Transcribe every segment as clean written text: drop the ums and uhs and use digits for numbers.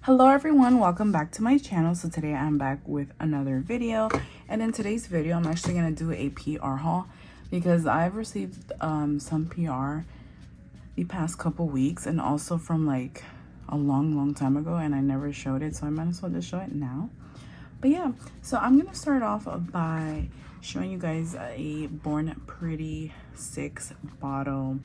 Hello everyone, welcome back to my channel. So today I'm back with another video, and in today's video I'm actually going to do a PR haul because I've received some PR the past couple weeks and also from like a long time ago, and I never showed it, so I might as well just show it now. But yeah, so I'm going to start off by showing you guys a Born Pretty 6 bottle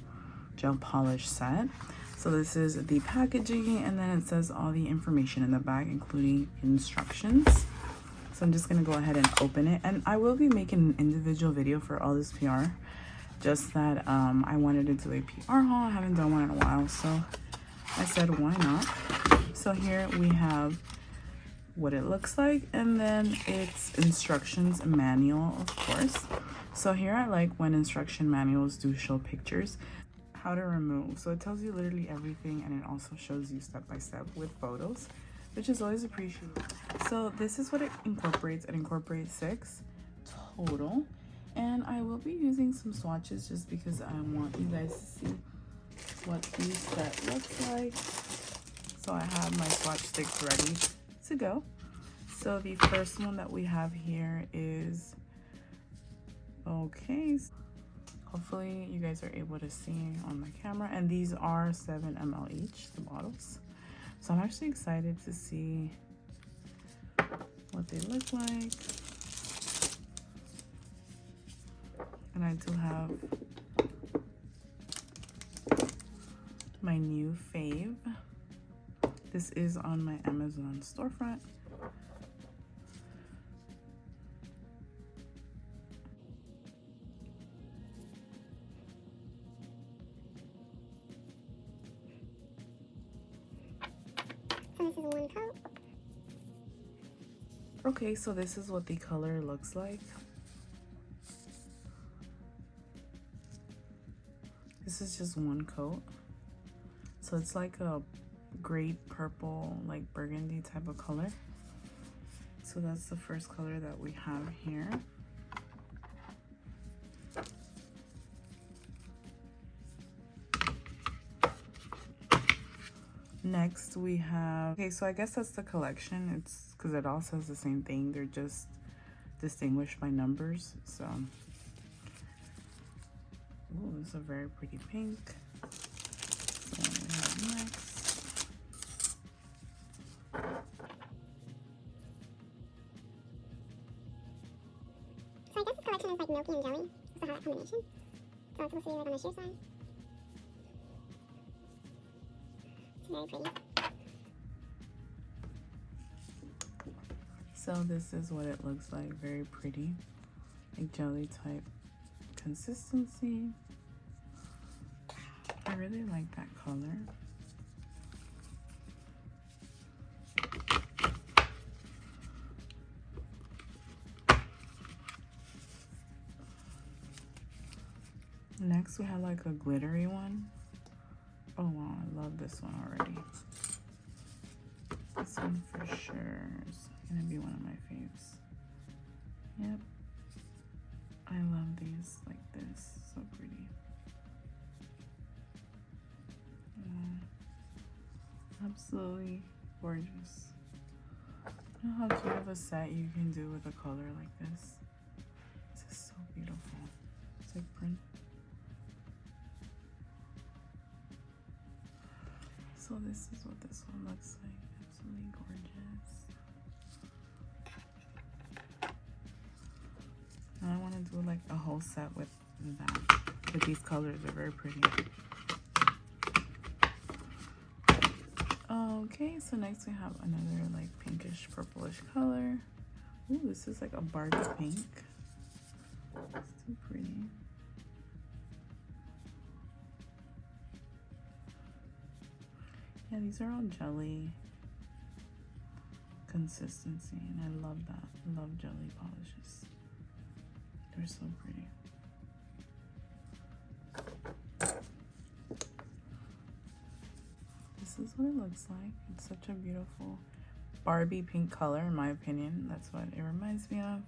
gel polish set. So this is the packaging, and then it says all the information in the back, including instructions. So I'm just gonna go ahead and open it, and I will be making an individual video for all this PR, just that I wanted to do a PR haul. I haven't done one in a while, so I said why not. So here we have what it looks like, and then it's instructions manual, of course. So here I like when instruction manuals do show pictures how to remove. So it tells you literally everything, and it also shows you step by step with photos, which is always appreciated. So this is what it incorporates. It incorporates 6 total, and I will be using some swatches just because I want you guys to see what the set looks like. So I have my swatch sticks ready to go. So the first one that we have here is, okay, hopefully you guys are able to see on my camera, and these are 7 ml each, the bottles. So I'm actually excited to see what they look like. And I do have my new fave. This is on my Amazon storefront. This is one coat. Okay, so this is what the color looks like. This is just one coat. So it's like a great purple, like burgundy type of color. So that's the first color that we have here. Next we have, okay, so I guess that's the collection. It's because it all says the same thing, they're just distinguished by numbers. So ooh, this is a very pretty pink. So we have next, So I guess this collection is like milky and jelly. So how that combination. So it's supposed to be like on the sheer side. It's very pretty. so this is what it looks like. Very pretty, like jelly type consistency. I really like that color. Next we have like a glittery one. Oh wow, I love this one already. This one for sure is gonna be one of my faves. Yep, I love these like this, so pretty. Absolutely gorgeous. You know how cute of a set you can do with a color like this? This is so beautiful. It's like print. So this is what this one looks like. Absolutely gorgeous. Now I want to do like a whole set with that. But these colors are very pretty. Okay, so next we have another like pinkish purplish color. Ooh, this is like a Barbie pink. It's too pretty. Yeah, these are all jelly consistency, and I love that. I love jelly polishes. They're so pretty. This is what it looks like. It's such a beautiful Barbie pink color, in my opinion. That's what it reminds me of.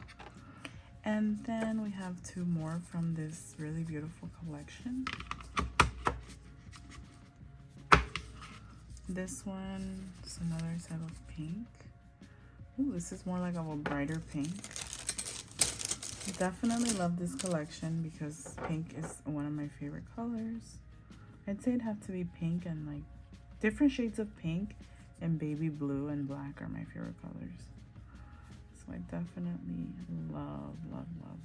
And then we have 2 more from this really beautiful collection. This one is another type of pink. Ooh, this is more like of a brighter pink. Definitely love this collection because pink is one of my favorite colors. I'd say it'd have to be pink and like different shades of pink, and baby blue and black are my favorite colors. So I definitely love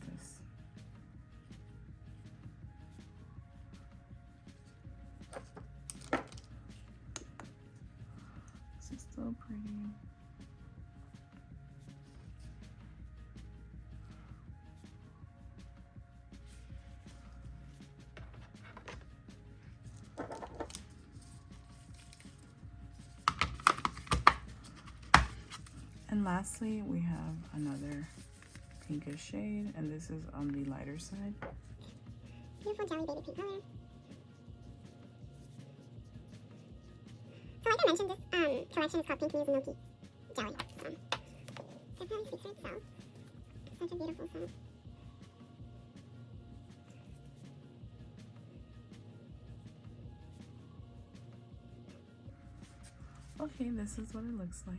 this. This is so pretty. And lastly, we have another pinkish shade, and this is on the lighter side. Beautiful jelly baby pink color. So like I mentioned, this collection is called Pink Muse Milky Jelly. So definitely speaks for itself. Such a beautiful scent. Okay, this is what it looks like.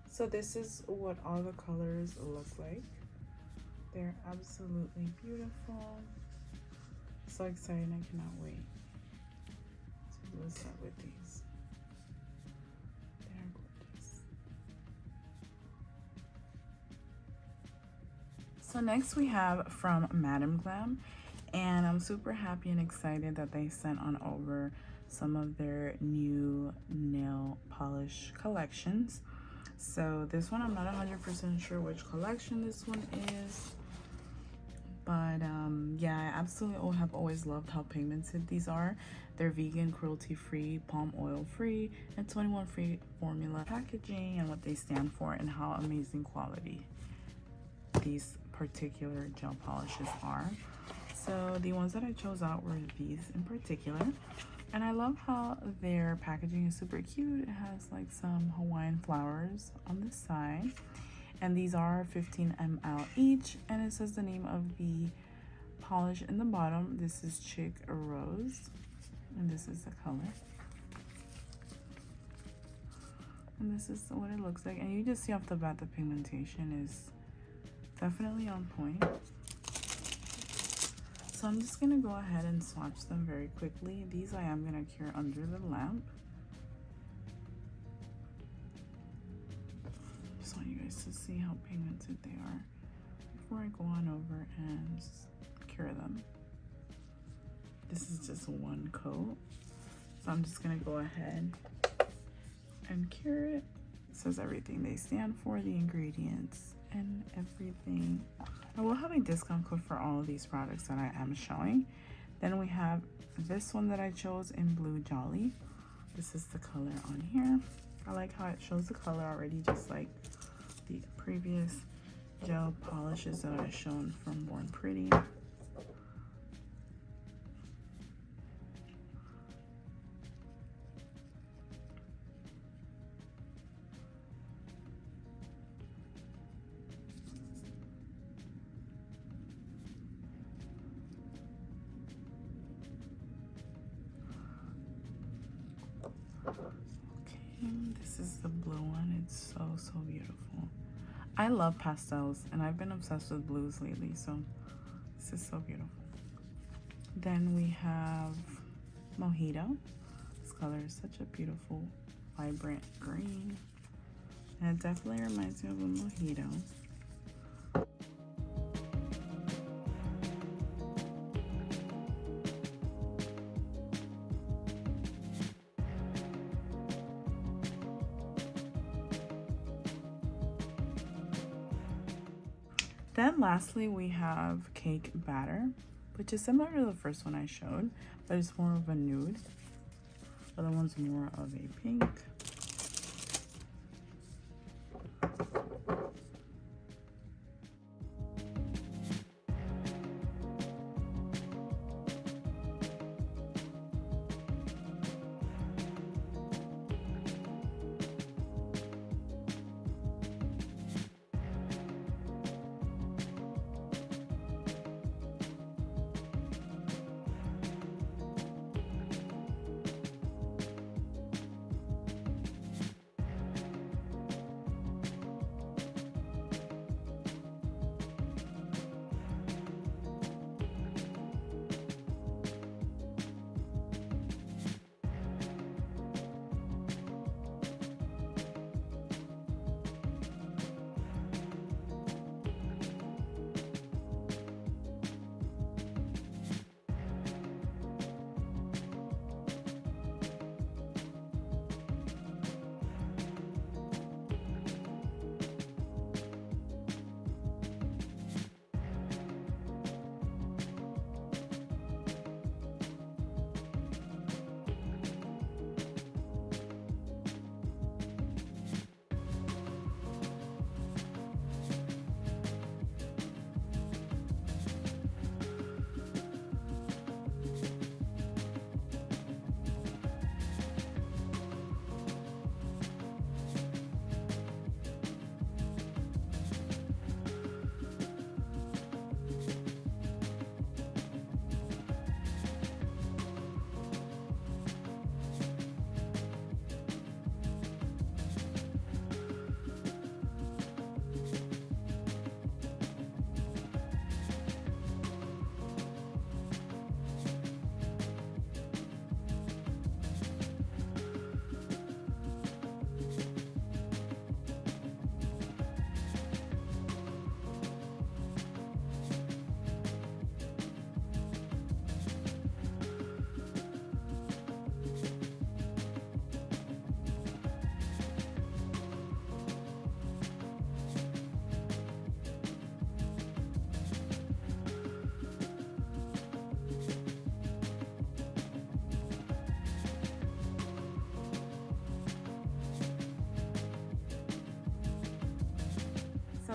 So this is what all the colors look like. They're absolutely beautiful. So excited, I cannot wait to do a set with these. They're gorgeous. So next we have from Madam Glam, and I'm super happy and excited that they sent on over some of their new nail polish collections. So this one, I'm not 100% sure which collection this one is, but yeah, I absolutely have always loved how pigmented these are. They're vegan, cruelty-free, palm oil-free, and 21-free formula packaging, and what they stand for, and how amazing quality these particular gel polishes are. So the ones that I chose out were these in particular. And I love how their packaging is super cute. It has like some Hawaiian flowers on the side. And these are 15 ml each. And it says the name of the polish in the bottom. This is Chick Rose. And this is the color. And this is what it looks like. And you just see off the bat the pigmentation is definitely on point. So I'm just gonna go ahead and swatch them very quickly. These I am gonna cure under the lamp. Just want you guys to see how pigmented they are before I go on over and cure them. This is just one coat. So I'm just gonna go ahead and cure it. It says everything they stand for, the ingredients, and everything. I will have a discount code for all of these products that I am showing. Then we have this one that I chose in Blue Jolly. This is the color on here. I like how it shows the color already, just like the previous gel polishes that I've shown from Born Pretty. This is the blue one. It's so beautiful. I love pastels and I've been obsessed with blues lately, so this is so beautiful. Then we have Mojito. This color is such a beautiful vibrant green, and it definitely reminds me of a mojito. Then lastly, we have Cake Batter, which is similar to the first one I showed, but it's more of a nude. The other one's more of a pink.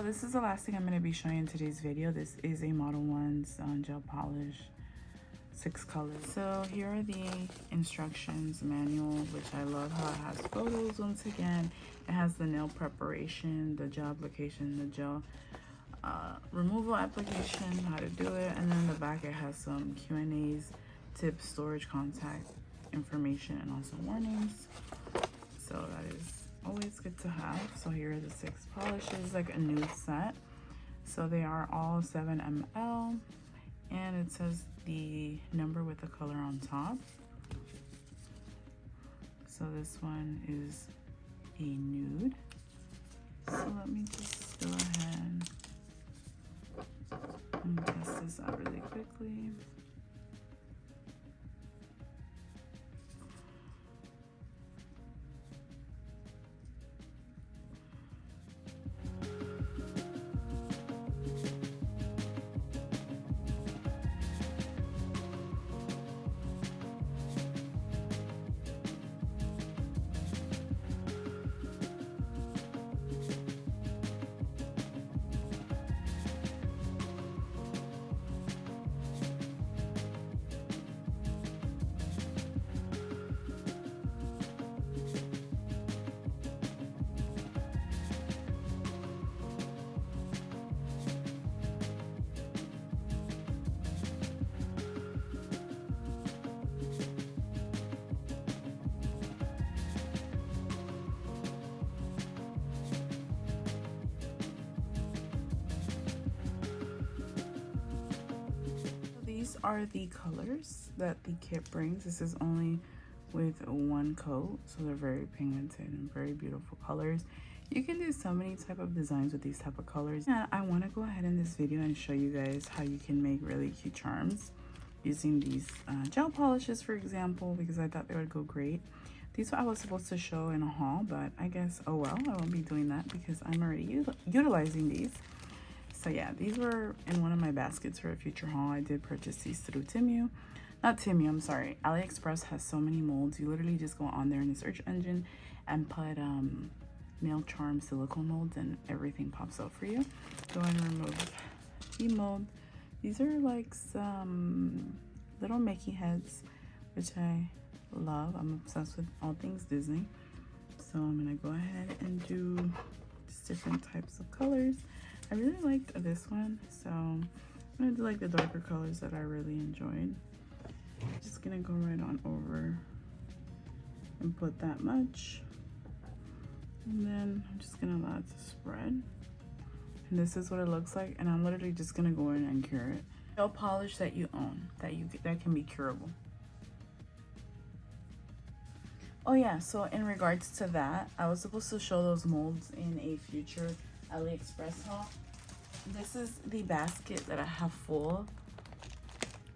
So this is the last thing I'm going to be showing in today's video. This is a ModelOnes gel polish, 6 colors. So here are the instructions manual, which I love how it has photos. Once again, it has the nail preparation, the gel application, the gel removal application, how to do it, and then in the back it has some Q&As, tips, storage, contact information, and also warnings. So that is always good to have. So here are the 6 polishes, like a nude set. So they are all 7 ml, and it says the number with the color on top. So this one is a nude. So let me just go ahead and test this out really quickly. These are the colors that the kit brings. This is only with 1 coat, so they're very pigmented and very beautiful colors. You can do so many type of designs with these type of colors. And I want to go ahead in this video and show you guys how you can make really cute charms using these gel polishes, for example, because I thought they would go great. These I was supposed to show in a haul, but I guess, oh well, I won't be doing that because I'm already utilizing these. So yeah, these were in one of my baskets for a future haul. I did purchase these through I'm sorry, AliExpress has so many molds. You literally just go on there in the search engine and put nail charm silicone molds and everything pops up for you. Go ahead and remove the mold. These are like some little Mickey heads, which I love. I'm obsessed with all things Disney. So I'm gonna go ahead and do just different types of colors. I really liked this one, so I'm gonna do like the darker colors that I really enjoyed. Just gonna go right on over and put that much, and then I'm just gonna allow it to spread. And this is what it looks like, and I'm literally just gonna go in and cure it. Gel polish that you own, that can be curable. Oh yeah, so in regards to that, I was supposed to show those molds in a future AliExpress haul. This is the basket that I have full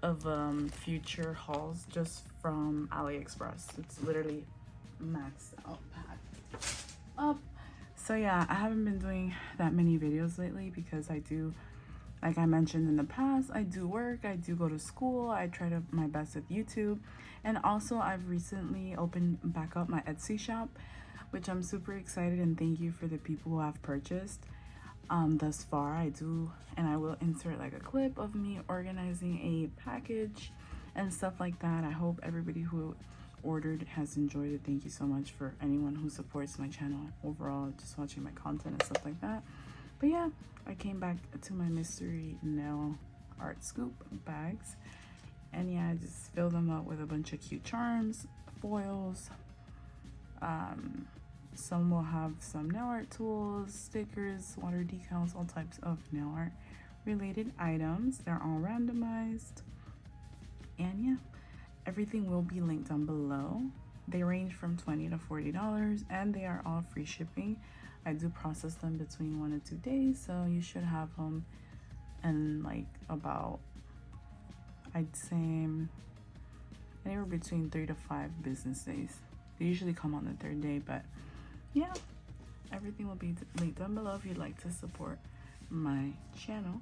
of future hauls just from AliExpress. It's literally maxed out, packed up. So yeah, I haven't been doing that many videos lately because I do, like I mentioned in the past, I do work, I do go to school, I try to my best with YouTube, and also I've recently opened back up my Etsy shop, which I'm super excited, and thank you for the people who have purchased thus far. I do, and I will insert like a clip of me organizing a package and stuff like that. I hope everybody who ordered has enjoyed it. Thank you so much for anyone who supports my channel overall, just watching my content and stuff like that. But yeah, I came back to my mystery nail art scoop bags, and yeah, I just filled them up with a bunch of cute charms, foils. Some will have some nail art tools, stickers, water decals, all types of nail art related items. They're all randomized, and yeah, everything will be linked down below. They range from $20 to $40, and they are all free shipping. I do process them between 1 to 2 days, so you should have them in like about, I'd say, anywhere between 3 to 5 business days. They usually come on the 3rd day, but yeah, everything will be linked down below if you'd like to support my channel.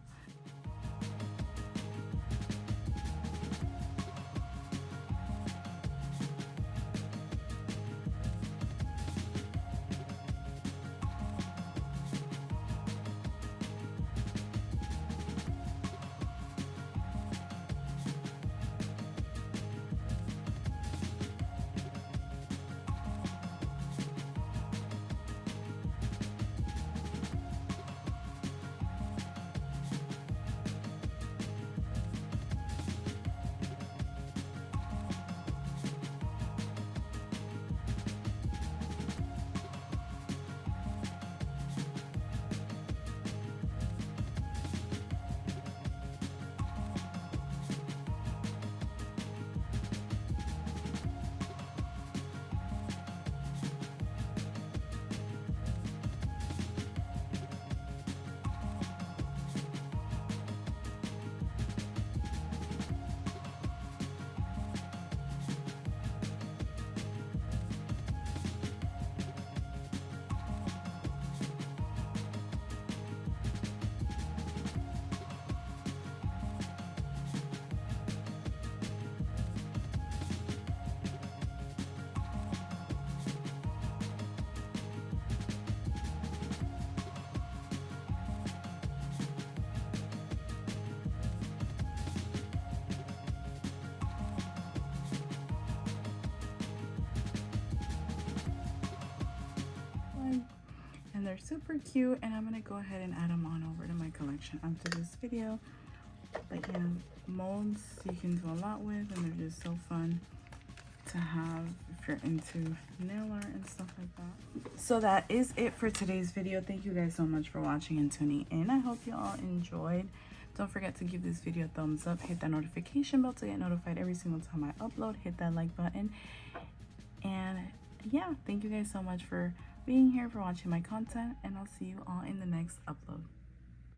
they're super cute, and I'm gonna go ahead and add them on over to my collection after this video. But yeah, molds you can do a lot with, and they're just so fun to have if you're into nail art and stuff like that. So that is it for today's video. Thank you guys so much for watching and tuning in. I hope you all enjoyed. Don't forget to give this video a thumbs up, hit that notification bell to get notified every single time I upload, hit that like button, and yeah, thank you guys so much for being here, for watching my content, and I'll see you all in the next upload.